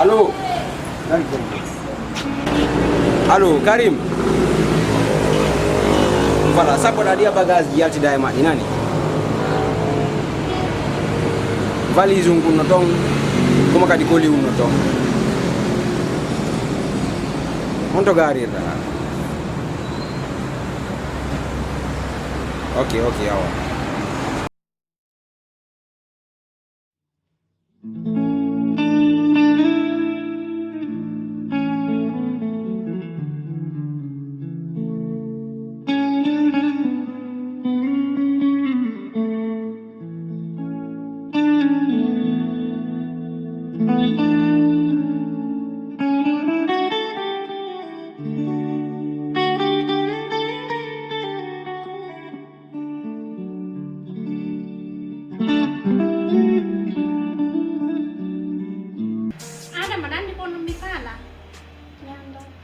Allô? Allô? Allô, Karim? Voilà, ça pour dire bagage yalti daima inani. Valise ungu notong, kuma kadikoli ungu notong. Monto gari ra. Okay, awa.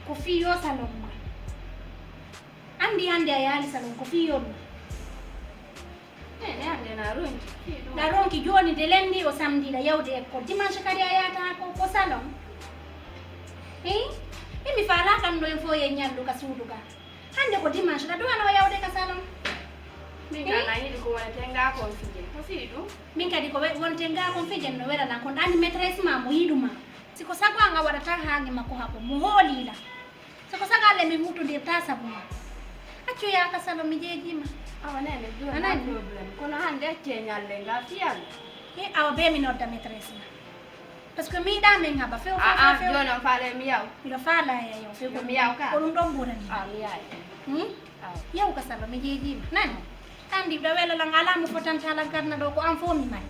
Kofio salon ma. Andi ayali salon kofio. Ande na ronki. Na ronki joni de lendi o samedi la yawde ko dimanche kadi ayata ko salon. Mi fala kam do en fo ye nyallu ka suduga. Hande ko dimanche da do ana yawde ka salon. Min kana yidi ko wona tenga ko fije. Ko fidu. Min kadi ko won tenga ko fije no wera na ko andi maîtresse ma mo yiduma. Siko sagwa nga wada ta hangi mako hapo muholila. Siko sagale mi mutu de tasa buma. Acho ya ka salon mi jejima. Awa nene do na problem. Kono hande chenyalle nga fial. Awa be mi nodda maîtresse ma. Parce que mi da men ngaba feo feo. Do na fale mi yaw. Mi do fala ya yo feo mi yaw ka. Ko dum don burani. Mi yaw. Yaw ka salon mi jejima. Nan. Andi do wela la ngala mo fotanta la garna do ko am fo mi mai.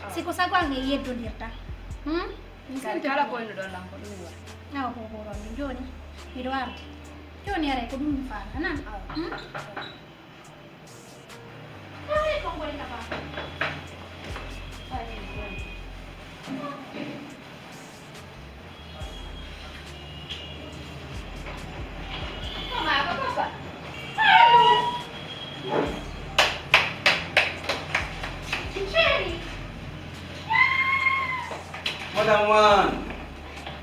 Siko sagwa nge yeddo dirta. Kala ko ndo don lampo dum wa. Awa ko ron joni. Mi do arti. Joni are ko dum fala nan. Ay ko ngol ka ba. Mama, apa? Madame Wan.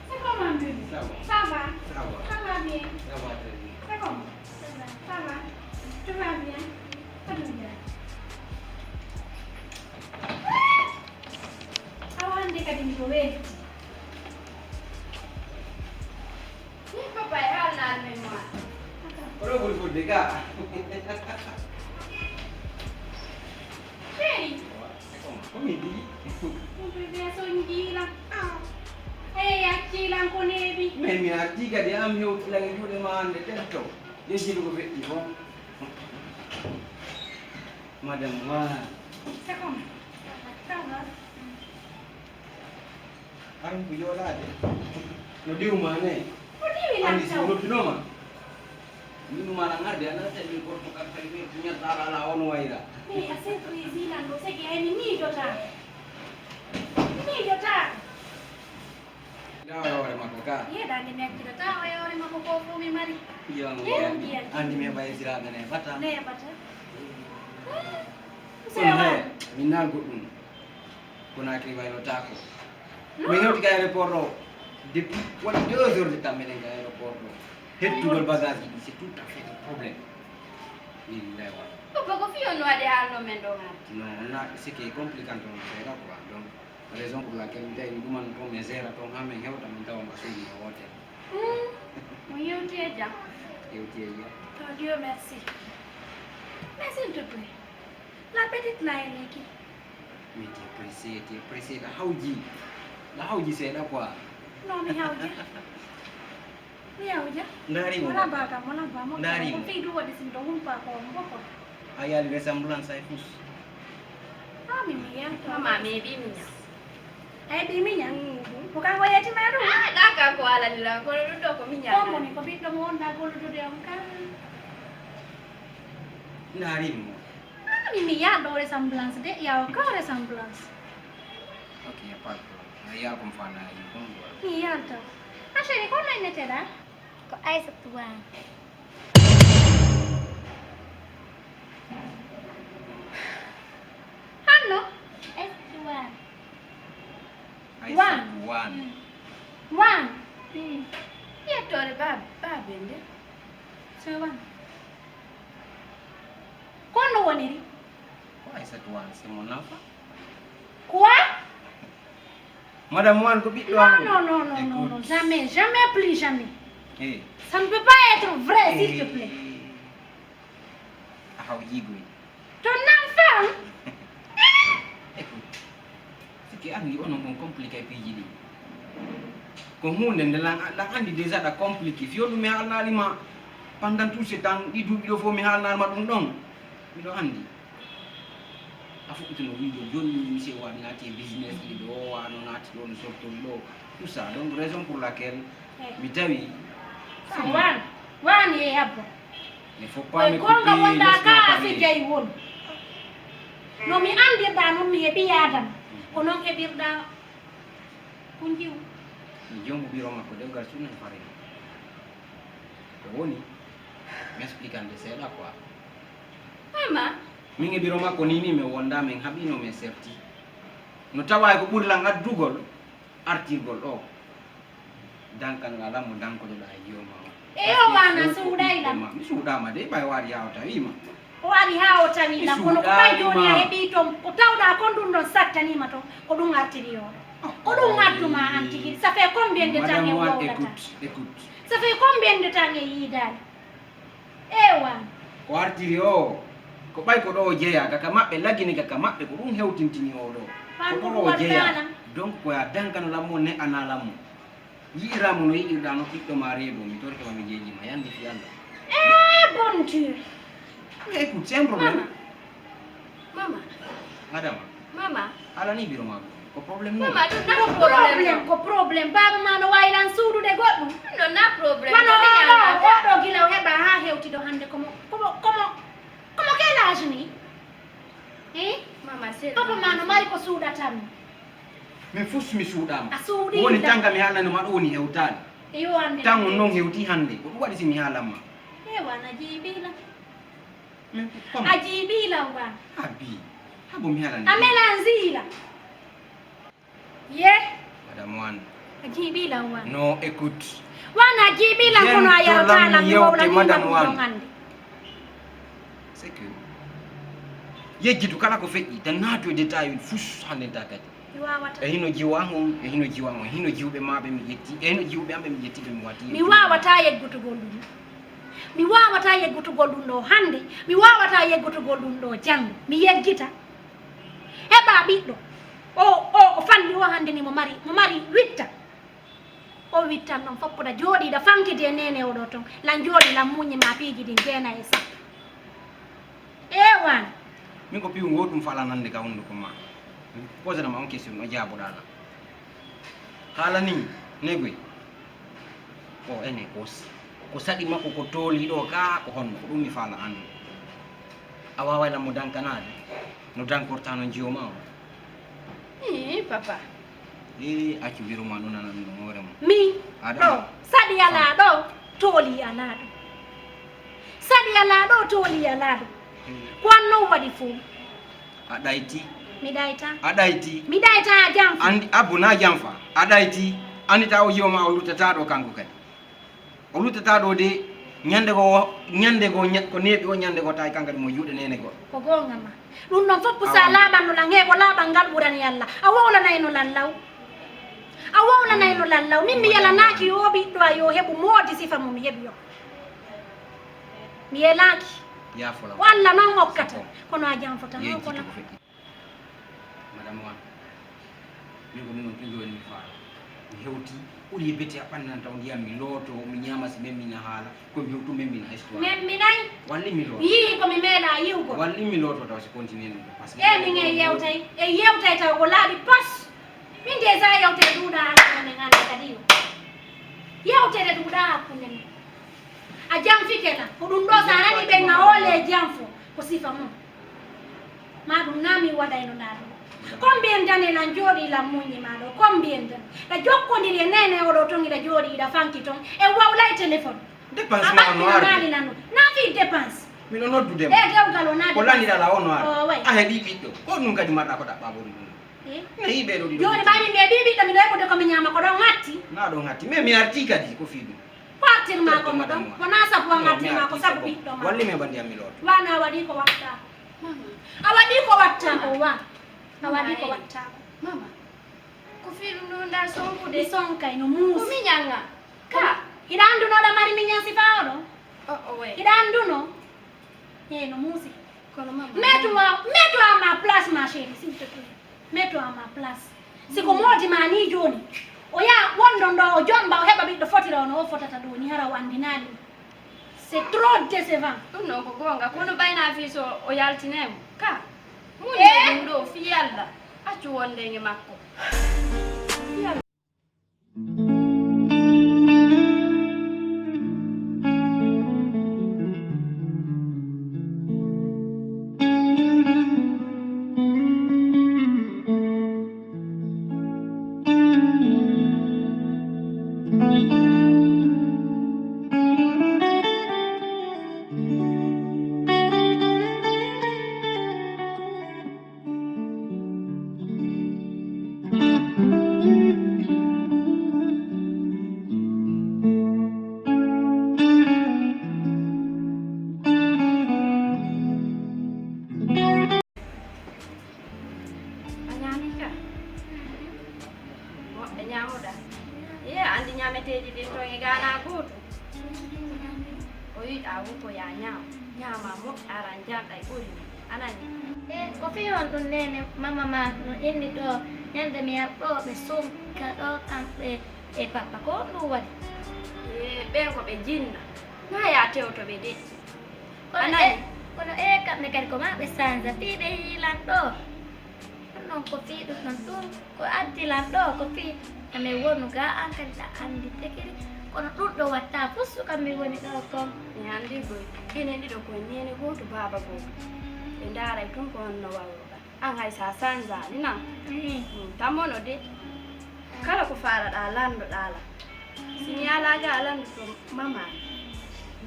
C'est comment, bébé? Ça va? Ça va bien. Ça va très bien. C'est comment? Ça va? Tu vas bien? Pas de bien. Tega. Hey, Komedi. beso njila. Hey, achila nkonebi. Mimi atika dia amyo lagi jude mande tento. Yeji ko be ibo. Madam wa. Sakon. Tawa. Ang buyola de. No diu mane. Odi Andi lang sino taw. pinoma. Minu malang ada na sa di ko ka punya tara la on waira. Hey, ase crazy lang do segi ay ni jota. Ni jota. Dawa ore makaka. Iya dan ni akira tawa ay ore makoko mi mari. Yang Iya. andi me bayi sira ne bata. Ne bata. Sewa. Minal gudun. Kuna ki bayi tako. Menyo di aeroport ro. Depuis what 2 heures de temps menen ka aeroport ro. Het tugal bagage ni c'est tout à fait un problème. Il lewa. Papa ko fiyo no ade halno men do ngat. Non, na c'est qui est compliqué quand on fait là quoi. Donc raison pour laquelle ndai nduman ko mesera to ngame hewta min tawa masudi no wote. Mo yewte jam. Ewti ya. Oh Dieu merci. Mais s'il te plaît. La petite là elle est qui? Mais t'es pressé la hauji. La hauji c'est là quoi. Non mi hauja. Mi hauja. Ndari mo. Mona baga mona ba mo. Ndari mo. Ko fi duwa disindo humpa ko mboko. Ayal ressemblance ay fous. Ah mimi ya. Mama me bi minya. Ay bi minya. Bukan waya ti maru. Ah daka ko ala dila ko do ko minya. Komo ni ko bi do mo nda golu do de am kan. Ndari mo. Ah mimi ya do ressemblance de ya ko ressemblance. Okay, apart. Ayal kumfana ikongo. Iya to. Ashe ni ko na inetera. Ko ay sa tuwan. Hanno? Ay tuwan. One. Ya tore ba bende. Sewan. Kono woniri? Why is that one? C'est mon enfant. Quoi? Madame Wan ko bi Non. Jamais, plus jamais. Eh. Ça ne peut pas être vrai, s'il te plaît. How yigui. Ton enfant? Écoute. C'est que andi on on compliqué piji ni. Ko hunde de la andi déjà da compliqué. Fio dum mi halna lima pendant tout ce temps di dubi do fo mi halna ma dum don. Mi do andi. Afu ituno wido joni mi se wa ngati business di do wa no ngati do sorto do. Tout ça donc raison pour laquelle mi tawi Wan ye hapo. il faut pas me Konga couper. wonda ka laisse-moi afi parler. jay won. No mi andi da no mi hebi yadam. Ko non hebirda kunjiw. Mi jombo biro makko de gar sunan fare. Ko woni mi explican de seda quoi. Mama, Mi ngi biro makko ni mi wonda men habino me serti. No tawa ko burla ngaddugol artirgol o. Dankan ngala mo danko do da yoma. Eyo wana suudaila. Mi suudama de bay wari yawta wima. Wari hao tawila kono ko bay joni Suudaima. a hebi to ko tawda kon dun don sattanima to ko dum artiri yo. Ko dum attuma antigi. Ça fait combien de temps Madame e Wan, wowlata? écoute. Ça fait combien de temps e yidal? Ewa. Ko artiri o. Ko bay ko do jeya kaka mabbe lagini kaka mabbe ko dum hewtintini o do. Ko do jeya. Donc ko ya dankan lamu ne analamu. Yiramu no yirda no fiddo ma redo mi torke ma mi jeji ma yandi fi yanda. Bon Dieu. Mais écoute, c'est un problème. mama, Madame, mama. ala ni biro ma ko problème no. Mama, do na Ko problem. ko problem baba mano waylan suudu de goddum. Do na problem. Mano Ko do minya. goddo gilaw heba ha hewti do hande como quel âge ni? Mama, c'est Papa mano mari ko suuda tan. Mais fus mi suudama. A suudi. Woni tanga mi halna no ma woni hewtani. Yo ande. Tangu non hewti hande ko dum wadi si mi halama. Ewa najibila. Mais comment? Ajibila wa. Abi. Habo mi halani. Amela nzila. Ye. Madame Wan. Ajibila wa. No, écoute. Wana ajibila kono ayarotala Gentleman mi wawla yewte, ni Madame ma Wan. ngandi. C'est que yejjitu kala ko feƴƴi tan naatu e détail ul fus hande takati. Wawata. E hino jiwango, hino jiwɓe maɓe mi yetti, e hino jiwɓe amɓe mi yetti ɓe mi wati. Mi wawata yeggutu gondum. mi wawata yeggutugol ɗum ɗo hande mi wawata yeggutugol ɗum ɗo janggo mi yeggita heɓa ɓiɗɗo o fanni o hande ni mo mari witta o wittan ɗon foppuɗa jooɗiɗa fankide nene oɗo ton lan jooɗi lan muñi ma piiji ɗin 9 e 10 ewan min ko piiw goɗum falanande ka hunde ko ma posanama on question o jaaboɗala haala ni negoy o ene ko saɗi makko ko tooli ɗo ka ko honno ko ɗum mi faala andu a wawaylan mo dankanade no dankorta no jiyoma o papa accu wiruma ɗum nanan ɗum hoorema mi ɗo saɗi ala ɗo tooli ala ɗo saɗi ala ɗo tooli ala ɗo ko anno waɗi fuu a ɗayti mi ɗayta a ɗayti mi ɗayta a janfa andi abbu na janfa a ɗayti andita o yiyoma o luttata ɗo kanko kadi o luttata ɗo de ñande go ko neeɓi o ñande go tawi kankadi mo juuɗe nene goɗɗo ko gonga ma ɗum ɗon fof sa laaɓanno lan he ko laaɓal ngal ɓurani allah a wowlanayno lallaw a wowlanayno lallaw min mi yalanaki yo ɓiɗɗo a yo heɓu moodi sifa mo mi heɓi yo mi yelaki yafola o allah noon hokkata kono a janfota noon kono ko feƴƴi madame wan min ko minon pijo en mi faala mi hewti ɓuuri bete a ɓannan taw ndiyam mi looto mi ñama si memmina haala ko mbewtu memmina histoire memminayi walli mi looto mi yii komi meeɗa yiwgo walli mi looto taw si continue ɗum par ce que min e yewtay taw ko laaɓi pas min de sa yewtere duuɗa hakkunde men ande kadi yo yewtere duuɗa hakkunde men a janfike la ko ɗum ɗo sa nani ɓen na hoole janfo ko sifa mum ma ɗum nami waɗayno nda ɗo combien d'année lan jooɗi lan muñi ma ɗo combien d'année ɗa jokkodiri e nene oɗo ton iɗa jooɗi iɗa fanki ton e wawlay téléphone dépense ma ono arde naali nan ɗum naafi dépense miɗo noddudema e dewgal o naade ko landiɗala ono o way arde a heeɓi ɓiɗɗo ko ɗum kadi marɗa ko ɗaɓɓaɓori ɗum ne yiɓe ɗo ɗiɗo joni ɓami mi heeɓi ɓiɗɗo miɗo heɓude komi ñama ko ɗon hatti na ɗon hatti mais mi arti kadi ko fi ɗum ko artirma komo ɗon wona sabu an artirma ko sabu ɓiɗɗo ma walli me bandiyam mi looto wana a waɗi ko watta a waɗi ko watta ko wa a waɗi ko watta ko mama ko fiɗum ɗo nda sonkude ɗi sonkay no ko muusi miñanga ka hiɗa andunoɗa mari miñan sifa oɗo o way hiɗa anduno e no muusi kono mama mets-toi à ma place ma chérie s'il te plaît mets-toi à ma place siko moodi ma ni joni o yaha wonɗon ɗo o jomba o heɓa ɓiɗɗo fotira ono o fotata ɗo ni hara o andinani c'est trop décevant ɗum noon ko gonga kono ɓayna fi so o yaltinemo ka muñe ɗum ɗo fi allah accu wondege makko ñamuɗa andi ñameteji ɗin ton e gana goto o yiɗa wonko ya ñama moƴƴa aran janɗa e ɓuri anani ko fi on ɗum nene mama ma no inni ɗo ñande mi yar ɗo ɓe sonka ɗo kamɓe e papa ko ɗum waɗi ɓen ko ɓe jinna na ya tewto ɓe de anani kono kamɓe kadi ko ma ɓe sanza fi ɓe hiilan ɗo non ko fi ɗum ɗon ɗum ko addilan ɗo ko fi ame wonu ga an kadi ɗa andi tekiri kono ɗum ɗo watta fussu kam mi woni ɗo kom mi andi goy enen ɗiɗo koye nene goto baba goto ɓe daaray tun ko honno wawroga an hay sa sanjani nan tammono de kala ko faraɗa landoɗala simi yalaga a landu to mama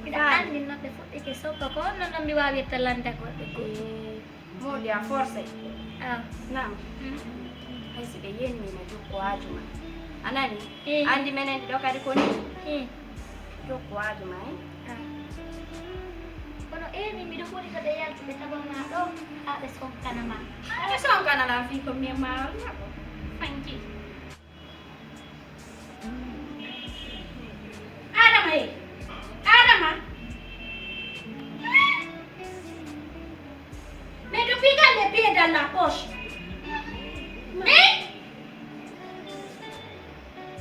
miɗa andi noɓe fuɗɗike soppa ko honno noon mi wawirta landa goɗɗo goto modi a forcé aw nam hay si ɓe yennima jokko wajuma anani andi menen ɗiɗo kadi ko ni jokko wajuma kono eni miɗo ɓuri ko ɓe yaltuɓe tabama ɗo ha ɓe sonkanama ɓe sonkanalan fi ko mien mawalnako fanki adama adama pieds dans la poche.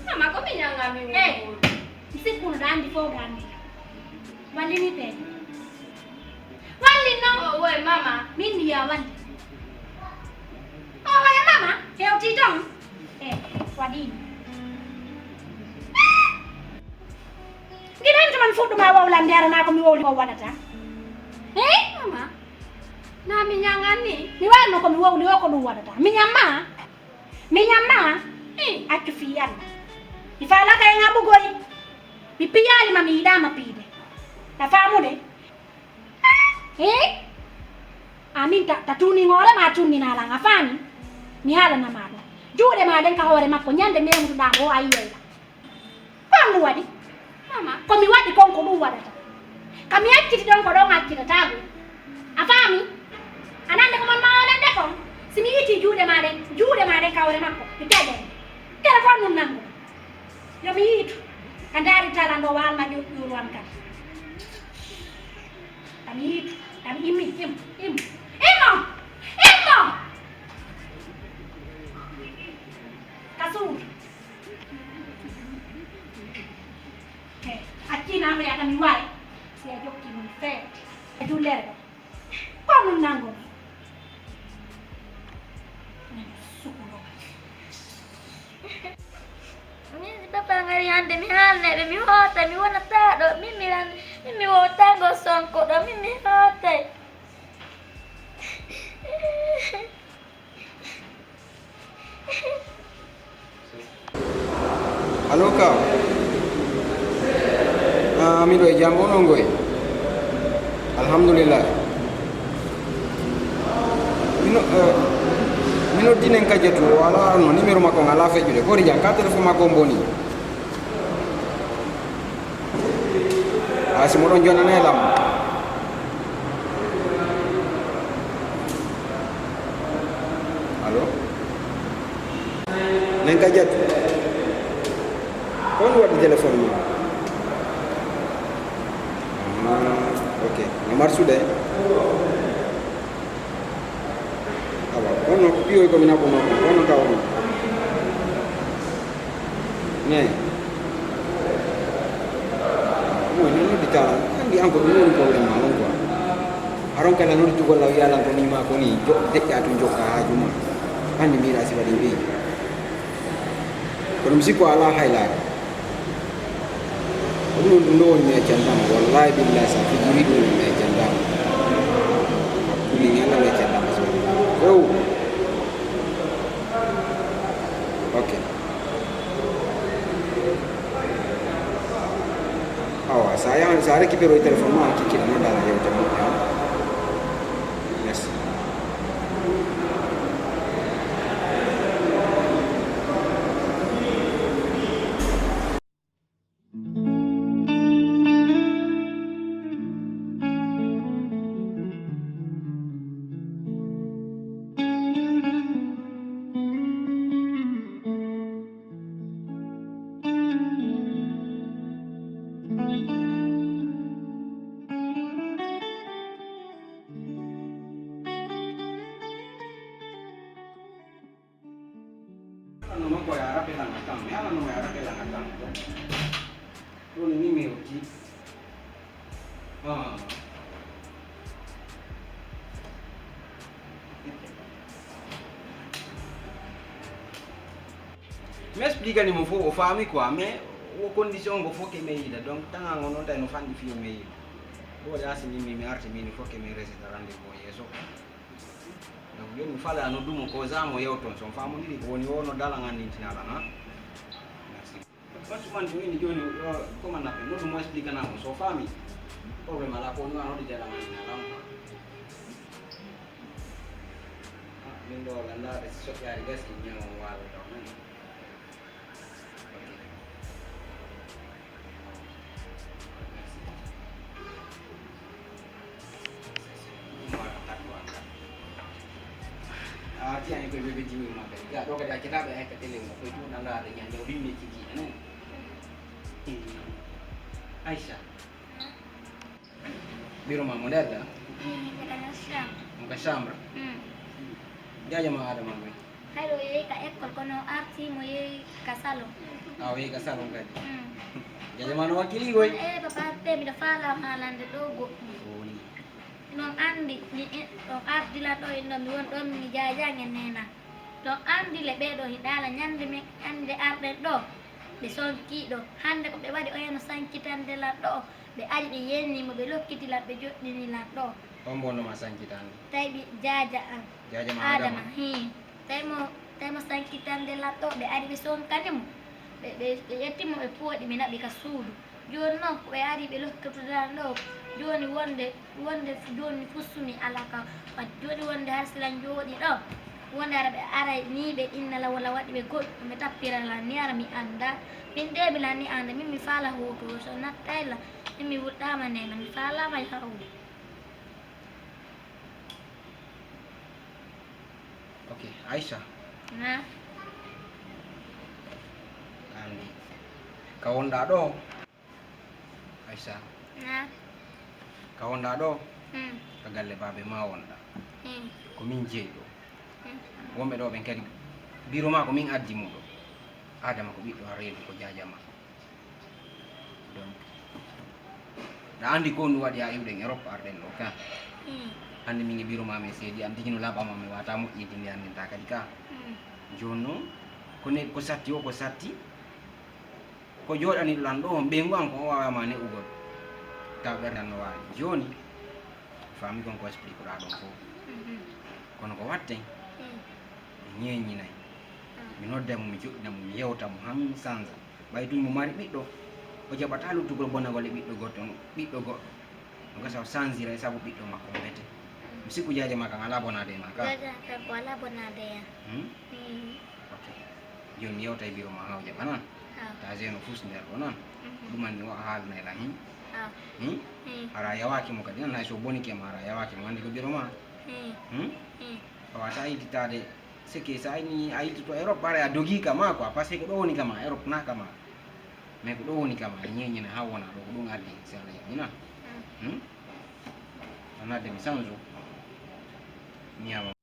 Mama, kami nyanga mimi. Msiku ndandi fo gani. Wali ni pe. Wali no. Oh, we mama. Mimi ya wali. Oh, ya mama. Heo ti dong. Wadi. Ngina nje man fudu ma wa ulandera na ko mi woli ko wadata. Mama. Na mi nyanga ni. Ni wano ko mi woli ko du wadata. Mi nyama. Atufiana. Ifala kaya nga bugoy. Pipiyali mami idama pide. Nafahamu de? Amin tatuni ngore matuni na lang afani. Ni hala na mado. Jude maden ka hore mako nyande me mtu dango ayi. Pangu wadi. Mama, Ko mi wadi konko du wadata. Kami akiti don ko don akiti tagu. Afami? Anande ko man maala de ko. Simi iti jude maden ka hore mako. Itaje. Telepon nun nango. Yo mi itu. Andari talando wal ma yuruan kan. Kami itu. Kami im. Imo. Kasur. Aqui na mulher kami wai. Saya joki mun fe. Duler. Ko nun nango. Papa ngari hande mi hane be mi hota mi wana ta do mi wota go sonko do mi hota. Halo kak. Ami do jam ono ngoy. Alhamdulillah. Mino dinen ka jetu wala no numero mako ngala fe jude ko ri jang ka telefon mako mboni. Si moron jona na lam. Halo. Nen ka jetu. Kon wadi telefon ni. Okay. Nomor sudah. Kono piyo ko mina kono ka wono ne mo ni dita andi anko no ko le ma lon quoi aron kala no tu ko la yala ko ni ma ko ni jo de ka tu jo ka juma andi mira si badi bi ko msi ko ala highlight ko no ni me chandam wallahi billahi sa fi jiri do me chandam ni ngala me chandam oh. Okay. Saya kipero il telefono anche che non dà la aiuto. Yes. No puoi arrabbiare la mattina, me la non mi arrabbiare la mattina. Non mi metti. Mi explica ni mo fo o fami quoi, mais o condition go fo che me ida, donc tanga ngono dai no fandi fi me ida. Bo da si mi arte mi fo che me restaurant ko yeso. Donc yo mi fala no dumo ko zamo yewton son famu ni woni wono dala ngani tinala na. Merci. Parce que man ni joni comment on appelle, no dumo explica na mo so fami. Problema la ko no di dala ngani na lam. Min do landa so ya gas ni mo wala do na. Tiang yang berbeza jiwa makan. Ya, dok ada cerita be ke tele mo itu nanda ada yang jauh ni ciki ne. Aisyah. Di rumah modern dah. Muka Syamra. Jaja ma ada mangwe. Hayo ye ka ekol kono arti mo ye kasalo. Awe ka salon kadi. Jaja ma no wakili goy. Papa te mi da fala malande dogo. Oli. Non andi ni on arti la do ino mi won don mi jaja ngenena. Don andi le be do hidala nyande me ande arde do. Be son ki do hande ko be wadi o yano sankitande la do. Be aji be yenni mo be lokkiti la be joddi ni la do. Ombono ma sankitande. Tay bi jaja an. Jaja ma Ada ada. mah, tay mo sankitande de la to be ari be son kanem be yetti mo be puodi mina be kasudu joni non ko be ari be lokkato dando joni wonde joni fusumi alaka pat joni wonde harsilan jodi do wonde ara be ara ni be innala wala wadi be god me tappira la ni ara mi anda min de be la ni anda min mi fala hoto so nattayla min mi wuddama ne mi fala may hawu. Okay, Aisha. Na Andi. Kawonda do. Aisha. na Kawonda do. hmm Kagalle babe ma wonda. Ko min jeedo. hmm Wombe do ben kadi biro ma ko min addi mudo. Adama ko biddo reedu ko jajama. Donc da andi ko ndu wadi ayude en Europe arden do ka. Hande min biro ma me sedi am digino laba ma me wata mo idi ndi ande ta kadi ka. Jono ko ne ko satti o ko satti ko jodani lan do be ngon ko wawa ma ne ugo ta berdan no wawi joni fami kon ko explique ko da don ko kono ko watte nyenyi nay mi nodda mo mi joddina mo mi yewta mo ham sanza baytu mo mari biddo o jabata lutugol bonagol e biddo goddo go ngasa sanzira e sabu biddo makko bete mi siku jaje maka ngala bonade maka jaja ka ko ala bonade ya okay joni mi yewta e biro ma hawja banan ta zeno fus nder ko non duman ni wa halna la ara yawaki mo kadi na so bonike ma ara yawaki mo andi ko biro ma awata ititade seke saini aiti to Europe bare adogi kama ko apa se ko do woni kama Europe na kama me ko do woni kama nyenyi na hawona do ko dum addi sala yina ana de misanzo niama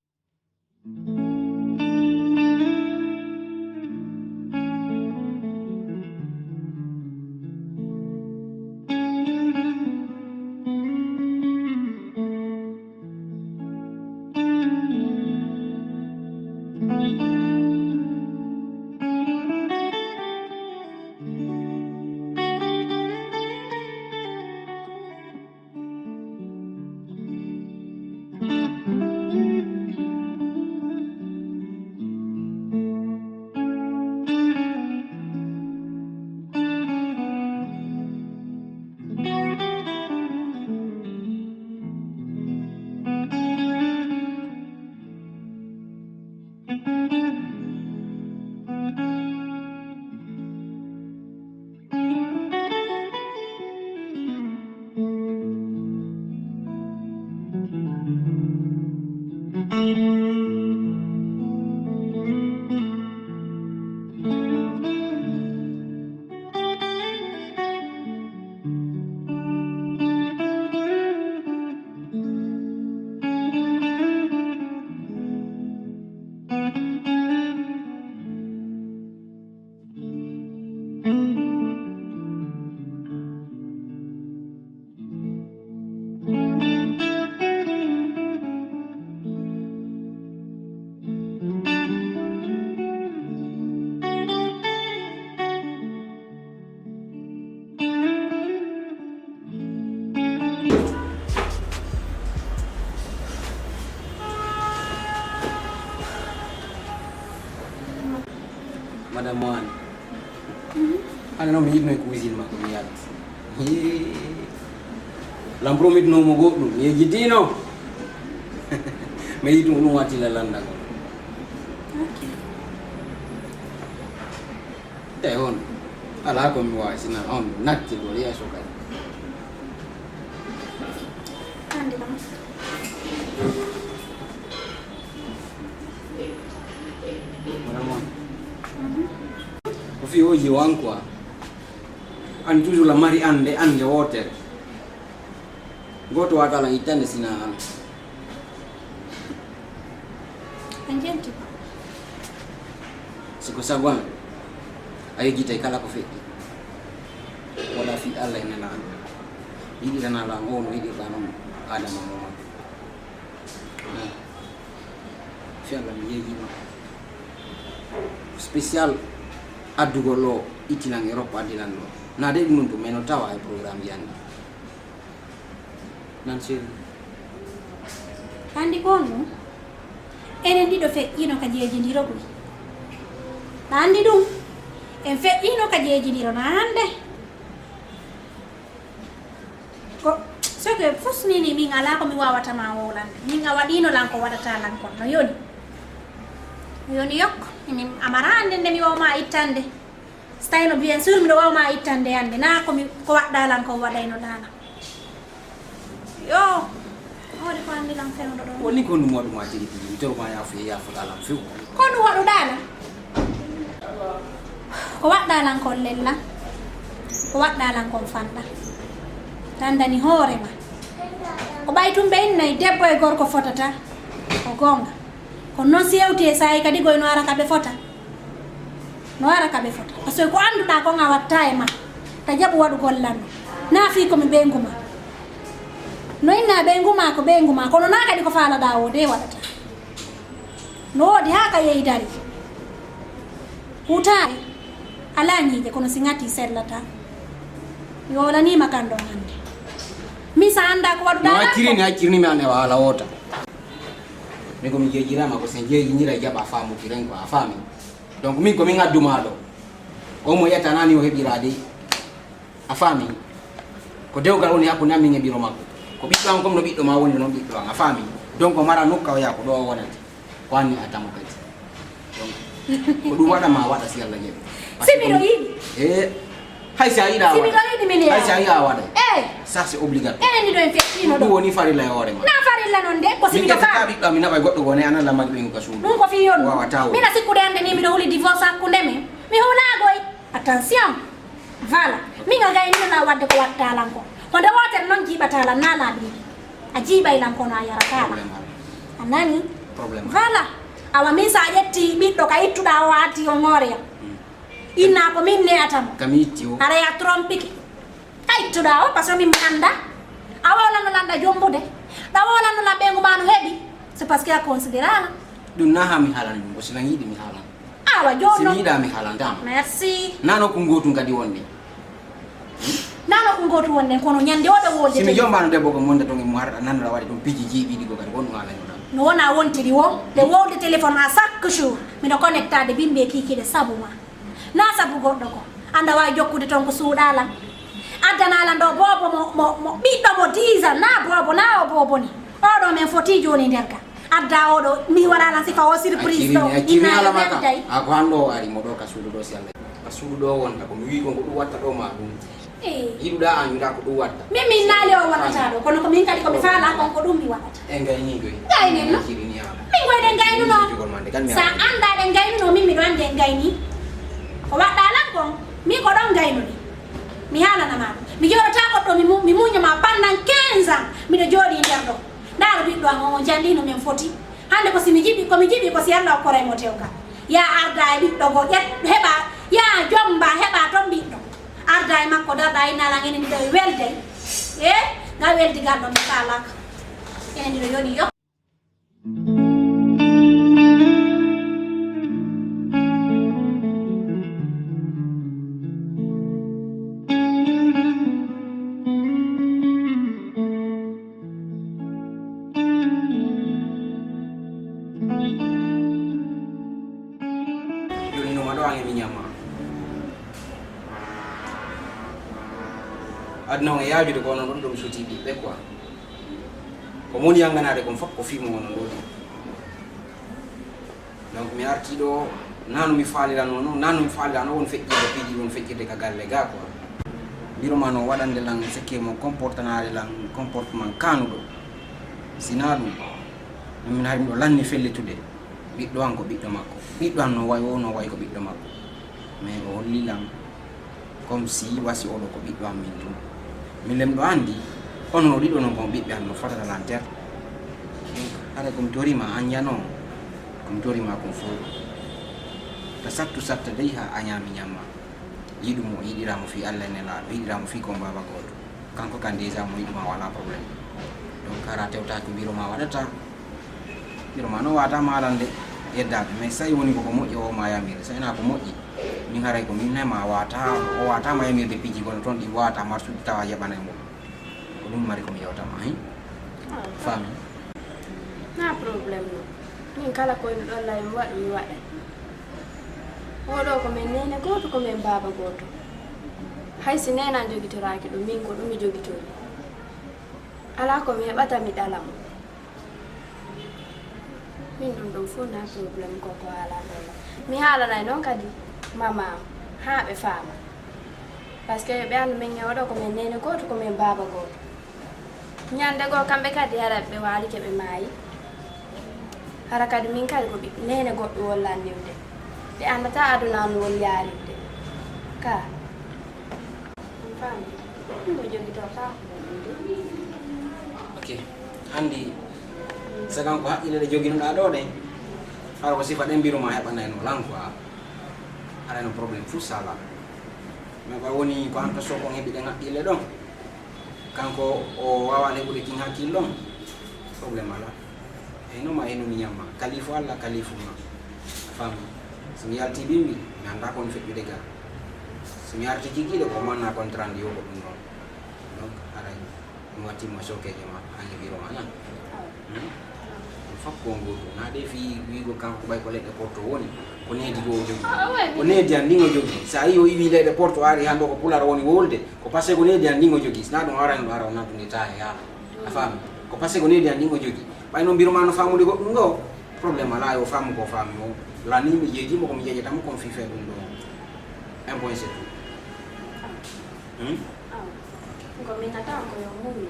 Madame Mohan. Ana no mi yidno e cuisine makko mi yalla. Lampromit no mo goddum mi yejitino. Mi yitu dum wati la landa ko. Okay. Te on. Ala ko mi wasi na on natti go ya so kay. Andi dama. Madame Mohan. Fi oji wankwa an toujours la mari ande wotere goto watala itande sina Anjenti. Siko sagwan. Ayo kita kala ko fetti. Wala fi Allah ina la. Idi dana la ngono idi dana adama mo. Fi Allah mi yeji ma. Spesial adugolo itilang Europe adilan lo. Na de nuntu meno tawa ay program yani. Nansi Andi kono. Enen dido fe ino kajeji ndiro bui. Andi dum. En fe ino kajeji ndiro nande. Ko soke fusni ni minga la ko mi wawata ma wolan. Minga wadino lan ko wadata lan ko no yoni. Yoni yok ini amarande ndemi wawma ittande. Style bien sûr mi do wawma ittande ande na ko mi ko wadda lan ko wadayno dana. Yo odi ko andi lan feno do. woni ko ndu modu ma jigi tigi to ma ya fu alam fu. Kono waɗu dala ko waɗɗalan kon lella ko waɗɗalan kon fanɗa tandani hoorema ko ɓaytum ɓe innayi debbo e gorko fotata ko gonga kono noon si yewti e sayi kadi goy no ara ka ɓe fota no ara ka ɓe fota par ce que ko annduɗa kon a watta e ma ta jaɓu waɗu gollanno na fi komi ɓeygu ma no inna ɓeygu ma ko ɓeygu ma kono na kadi ko faalaɗa o de waɗata no woodi ha ka yeydari hutaare ala ñiije kono si ngati sellata mi wolanima kan ɗon hannde mi sa annda ko waɗuɗa hakkirini mi ane wala wota mi komi jeejirama ko sen jeejiñira jaɓa famukiren ko a faami donc min komin addumaɗo o mo yettanani o heɓirade a faami ko dewgal woni hakkude amin e ɓiro makko ko ɓiɗɗo an comme no ɓiɗɗo ma woni noon ɓiɗɗo an a faami donc mara nokka o yaa ko ɗo o wonante ko anni a tamo kadi donc ko ɗum waɗama waɗa si Allah jaɓi simiɗo yiɗi hay si a yiɗa simiɗo yiɗi min hay si a yiɗa waɗa eyi ça c'est obligatoire enen ɗiɗo en feƴƴino ɗum ɗo woni farilla e hoore ma na farilla noon de ko min simiɗo ƴetta fa ɓiɗɗo mi naɓa goɗɗo gone anan lammaɗi ɓen ka suudu ɗum ko fiyon wawata o mina sikkude hannde ni miɗo huli divorce hakkunde men mi hulagoy attention voilà minga gayninoɗa wadde ko wattalan ko nde wotere noon jiiɓatalan na laaɓi ɗiɗi a jiiɓaylan kono a yaratala a nani probléme voilà awa min sa ƴetti ɓiɗɗo ka ittuɗa o addi o ŋooreya inna ko min neyatamo kami itti o ara ya trompiki ka ittuɗa o par ce que min mi anda a wolano landa jombude ɗa wolano lan ɓeygu ma no heeɓi c'est parce que a considérala ɗum na ha mi haalan ɗum ko sinan yiiɗi mi haalan awa si mi jonno yiiɗa mi haalantama merci nano ko gotum kadi wonde nano ko gotu wonnen kono ñande oɗo wolde simi jombano debbo ko monde ton mo harɗa nanɗa waɗi ɗum piiji jiiɓiɗi ko kadi wonɗum haalanoɗa no wona wontiri wo de wowde téléphone à chaque jour miɗo connectade bimɓe kikiɗe sabu ma na sabu goɗɗo ko anda wawi jokkude toon ko suuɗalan addanalan ɗo bobo mo ɓiɗɗo mo 10 ans na bobo na o bobo ni oɗo men foti joni nder ka adda oɗo mi waɗalan sifa o surprise ɗo akkimi alamaka innayi ako hanɗo o ari mo ɗo ka suudu ɗo si Allah ka suudu ɗo wonta ko mi wi ko ɗum watta ɗo ma ɗum yiɗuɗa an wiɗa ko ɗum watta min min naali o waɗata ɗo kono komin kadi komi faala kon ko ɗum mi waɗata e gayniɗoy gaynen no jirini ala min koyɗen gaynuno sa anda ɗen gaynuno min miɗo andi en gayni ko waɗɗalan kon min ko ɗon gaynuni mi haalanama ɗum mi joɗota goɗɗo mi muñoma pendant 15 ans miɗo jooɗi nder ɗo ndaaro ɓiɗɗo an o jandino min foti hande ko simi jiɓi komi jiɓi ko si Allah okkoraymo tewgal ya arda e ɓiɗɗo go heɓa ya jomba heɓa toon ɓiɗɗo arda e makko darɗa innalan enen ɗiɗo e welde e nga weldigal ɗo mi falaka enen ɗiɗo yoni yo joni noma ɗo an emi ñamma aduna on e yajude ko onon ɗon ɗum soti ɓiɓɓe quoi ko moni yanganade kon fof ko fimo onon ɗo ɗi donc mi arti ɗo nanu mi falirano noon nanu mi falirano won feƴƴirde piiji won feƴƴirde ka galle ga quoi mbiroma no waɗande lan sekke mo comportanade lan comportement kanuɗo sina ɗum min hari miɗo lanni fellitude ɓiɗɗo an ko ɓiɗɗo makko ɓiɗɗo an no way o no way ko ɓiɗɗo makko mais o hollilam comme si wasi oɗo ko ɓiɗɗo an min tum min lemɗo andi onon o ɗiɗo non kon ɓiɓɓe an no fotata lantere donc haɗa komi torima an yano komi torima kon fof ta sattu satta dey ha a ñaami ñamma yiɗumo yiɗiramo fi Allah nelaɗo yiɗiramo fi kon baba goto kanko kan déjà mo yiɗuma wala probléme donc ara tewtaki mbiroma waɗata mbiroma no watama alande yeddaɓe mais so tawi woni koko moƴƴi o ma yamirde so ina ko moƴƴi min haray ko min hema o watama yamirde piji kono toon ɗi wata marsuɗi tawa yaɓana mum ko ɗum mari komi yewtama hen fami na problème no min kala koyno ɗon lay mi waɗa mi waɗa oɗo ko min nene goto ko min baba goto hay si nena jogitoraki ɗum min ko ɗum mi jogitori ala ko mi heɓata mi ɗalamo min ɗum fof na probléme koko haala ɗolla mi haalanay noon kadi mamam ha ɓe faama par ce que ɓe andu min oɗo ko min nene goto ko min baba goto ñande goo kamɓe kadi hara ɓe waalike ɓe maayi hara kadi min kadi ko nene goɗɗo wollandiwde ɓe andata aduna no wol yaarirde ka faami ɗum mi jogitorta ok andi sagan ko haqqille ɗe joginoɗa ɗo ɗe hara ko sifa ɗen mbiruma heɓanayno lan quoi arayno probléme fuu sala mais ɓa woni ko anta sokon heɓi ɗen haqqille ɗon kanko o wawa heɓude kin hakkille ɗon probléme ala eynoma henumi ñamma kalifu Allah kalifuma fami somi yalti ɓimɓi mi anda kon feƴƴude ga somi arti jigiɗe ko manna contrat ndi yogo ɗum ɗon donc aray mi wattimo sokeje ma anjibiroma nan fakko ngoto na de fi wigo kanko ɓay ko leɗɗe porto woni ko needi go jogi ko needi an ndingo jogi sa yi o iwi leɗɗe porto ari hando ko pular woni wolde ko passé ko needi an ndingo jogi sina ɗum arani ɗo ara o nattude ta e yaala a faami ko passé ko needi an ndingo jogi ɓay noon mbiruma no famude goɗɗum ɗo probléme ala yo famu ko faami o lanimi jeejimo komi jeejatamo komi fife ɗum ɗo 1 point c'est tout ko min natan ko yo mumi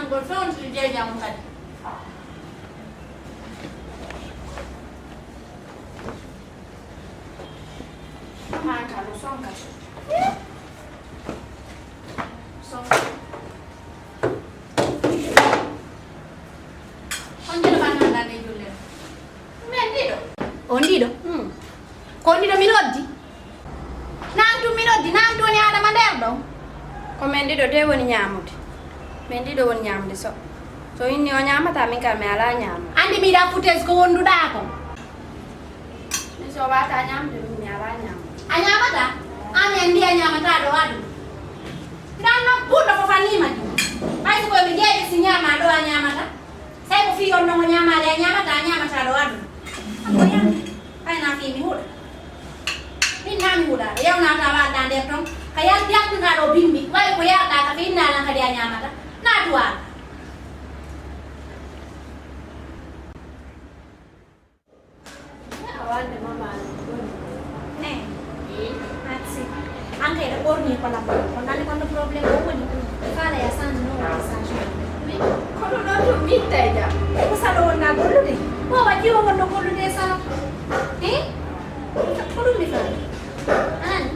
Gol fewon to je jam kadi ha kalo sonka on jelo ban nanda de julle men dido on dido ko dido mi noddi nantu ni adama nder ɗo ko men ɗiɗo de woni ñamude min ɗiɗo woni ñamde so inni o ñamata min kam mi ala ñama andi mi ɗa futes ko wonduɗa ko mi so wata ñamde min mi ala ñama a ñamata an andi a ñamata ɗo aɗu ɗan noon ɓurɗo ko fannima ɗi ɓay so koyemi jeeƴe si ñama ɗo a ñamata sey ko fi on ɗon o ñamade a ñamata ɗo aɗu akoya kayna fi mi huuɗa min na mi huuɗaɗo yewnata waɗɗa nder ton ka yaltuɗa ɗo bimbi way ko yarɗa ka fi innanan kadi a ñamata natuwa awande mama ne merci anke ɗo ɓorni ko lamma ko nani kono probléme o woni fala ya change no message kono ɗon to mitta e jam ko saɗo wonna gollude o waɗi o wonno gollude e salo ko ɗum mi fala anani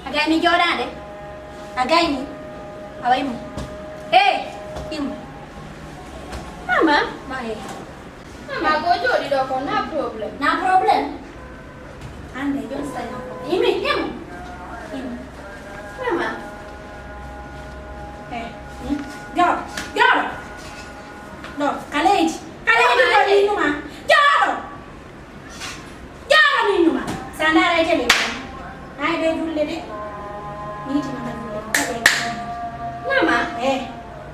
agani joɗade a gayni a waymo imo mama ma mama go joɗi ɗo ko na probléme ande jon so tawi na imo mama joɗo ɗo kaleji ɗo ninnuma joɗo ninnuma sa ndara e télé ay ɓe dulle de miitimata dulle mama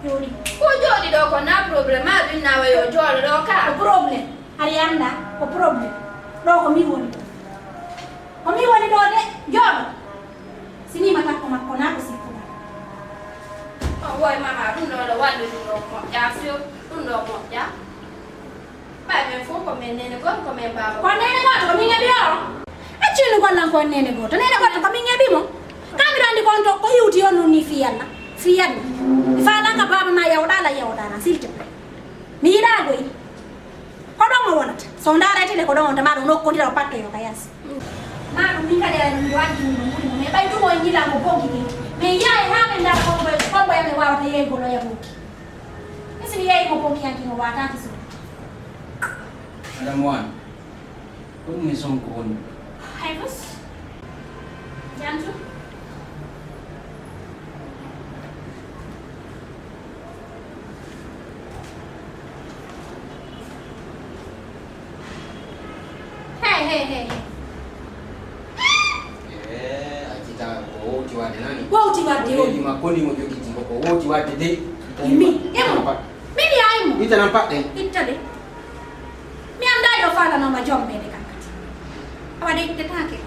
jooɗi ko jooɗi ɗo ko na probléme a ɗum nawa yo jooɗo ɗo ka ko probléme aɗa anda ko probléme ɗo ko mi woni ɗo de jooɗo sinima takko makko na ko sikkuɗa woy mama ɗum ɗo ɗo wallu ɗum ɗo mo jafio undo mo ja ba me fo ko men nene ko men baba ko nene ko to mi ngebi o achinu ko lan ko nene ko to nene ko to mi ngebi mo kamira ndi ko to ko yuti onu ni fiyanna fa la ka baba ma yawda na silti mi da go ko do mo wonata so ndara tele ko do on ma do no ko ndira patto yo kayas ma do mi kale ni wandi mo me bay to mo nyila mo bogi ni me yae ha me nda ko ya me wa ta ye go lo ya bogi isi mi yae mo bogi yanki mo wa ta kiso Madam Wan, kung may songkon. Hai bos. Jangan. Hey. Kita jiwade nani? Wow jiwade. Ni makoni mo jogi tingo ko. Jiwade de. Mimi aimu. Ita nampak deh. Ita deh. Mi andai do fala no majombe de kakati. Awade tetake.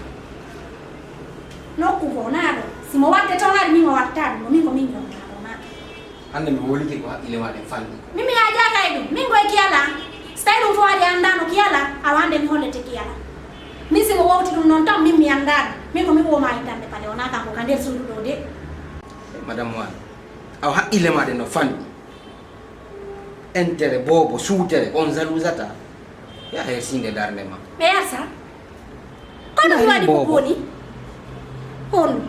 No kuvonado. Simo wate tongari mimi watano, mimi ndo na. Ande mi woli ke ko ile wade fandi. Mimi aja kaidu. Mingo ikiala. Style mfu wadi andano kiala, awande mi honde tekiala. Mimi simo wauti non tam mimi andano. Mingo wo ma itande pale onaka ko kande sulu do de. Madam Wan. Aw ha ile ma de no fandi. Entere bobo suutere on zaluzata. Ya sinde darne ma. Beasa. Kono wadi poponi. Hon.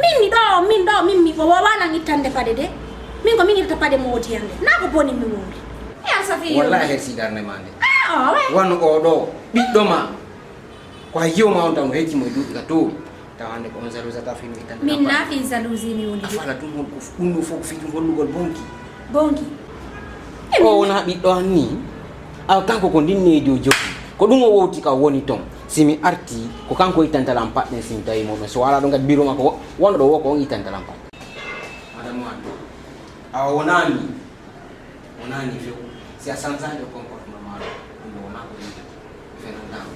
Mimi bo wala ngitande pade de. Mingo ngita pade moti yande. Na ko poni mi wori. Ya safi. Wallahi si darne mande. We. Wano odo biddo ma. Kwa hiyo maonda no heki mo duka to. Tawande ko zaluzata fi mi tande. Minna fi zaluzi mi woni. Afala tum ko kunu fo fitu golugol bonki. O na biddo ni. Aw kanko ko dinne jojo ko dum o woti ka woni ton simi arti ko kanko itantala patne sim tay mo so wala do ngad biro mako wondo do ko itantala pat madam wan aw onani fe si asanza de comportement malo ndo ma ko ni fe no dan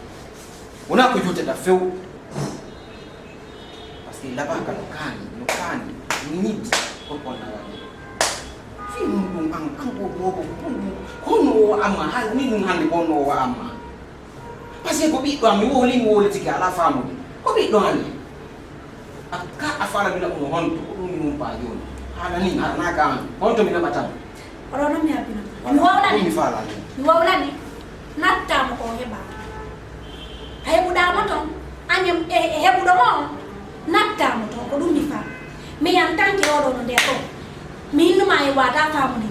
ona ko jote da fe parce que là-bas ka no kani ni ko ko na Ang bobo kono ama hal ni nung hande kono wa ama pasi ko bi do mi woli tika ala famu ko bi do hande akka afala bila ko honto ko dum mum pa yon hala ni arna ka honto mi na batam Oro na mi apina mi wawla ni fala ni wawla ni natta mo ko heba hebu da mo ton anyem hebu do mo natta mo ton ko dum mi fa mi an tanki odo no de ko Minu mai wata famu ni.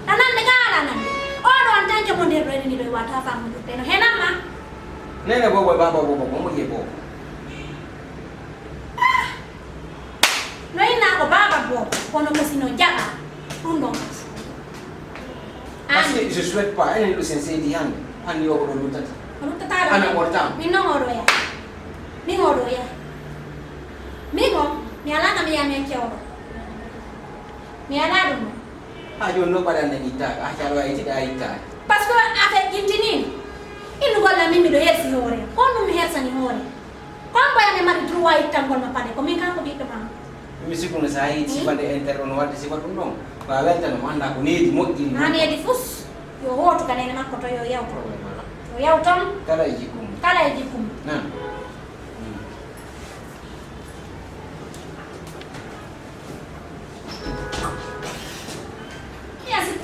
Tanan negara nan. Odo antanje mo ndero ni do wata famu ni teno. Henama. Nene bobo baba bobo mo yebo. No ina ko baba bobo. Kono ko sino jaga. Rundo. Parce que je souhaite pas elle le sensei di hande. Ani yo ko do tata. Tata. Ana portam. Mino ngoro ya. Mingo, mi alaka mi ame kioro. Mi anadu. Ayo no pada nita, achalo iti daita. Parce que avec intini, inu gola mimi do yesi hore. Kono mi hersa ni hore. Kombo ya me mari truwa itangol mapade. Komi kan ko bito man. Mimi siku na sahi sifande enteron wadi sifatu ndong. Bala tan manda ko ni mo di. Nani edifus? Yo hotu kanene makoto yo yaw. Yo yaw tom Kala ijikum. kala ejikum. Na.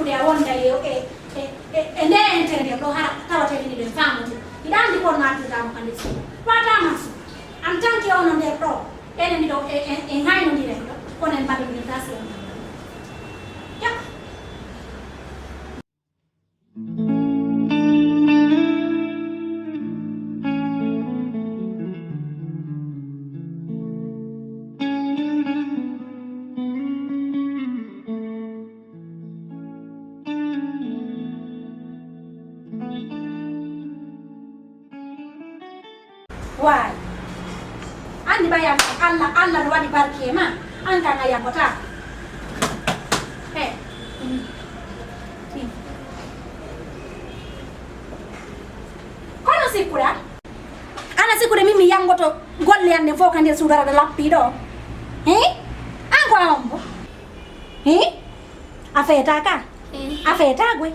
Ya wonda yo ende entere do ha tawate ni do famu idandi ko na tida mo kandisi wata masu am tanki ono de pro ene ni do en hayno ni do ko nen badu ni tasi ya Why? Andi bayang Allah do wadi barke ma anga ngaya kota. Kono sikura? Ana sikure mimi yango to golle ande fo kande sudara da lappi do. Ango ambo. Afeta ka? Afetagwe.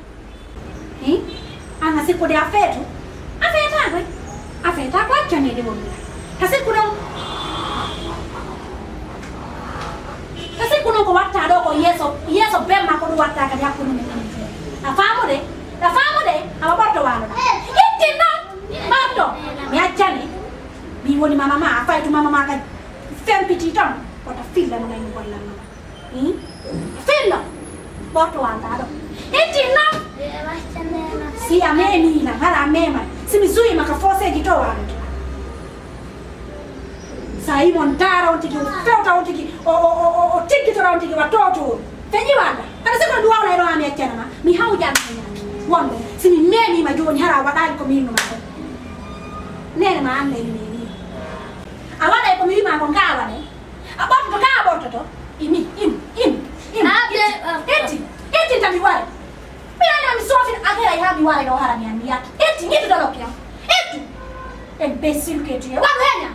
Ana siku de afetu. Afetagwe. Afetagwe chane de wona. Kasi kuno ko watta do ko yeso bemma ko do watta ka yakku no. Afamu de aba borto walo. Itinna. Borto. Mi achane. Mi woni mama ma afaitu mama ma ka fempiti ton. Kota filla no ngai bolla no. Filla. Borto walo do. Itinna. Si ameni na hara mema. Si mizui makafose gitoa. Sai montara ontiki feta ontiki o tiki tora ontiki watoto. Fenyi wanda. Kana siko duwa na ro ami achana ma. Mi hauja wanda. Si mi memi majoni hara wadali ko minu ma. Nene ma ande ni. Awada ko mi ma ko ngawa ne. Abato to ka abato to. Im. Eti tami wale. Mi ana mi sofi agera ya mi wale do hara mi andi yake. Eti ngitu dolokia. Eti. Imbecile que tu es. Wangenya.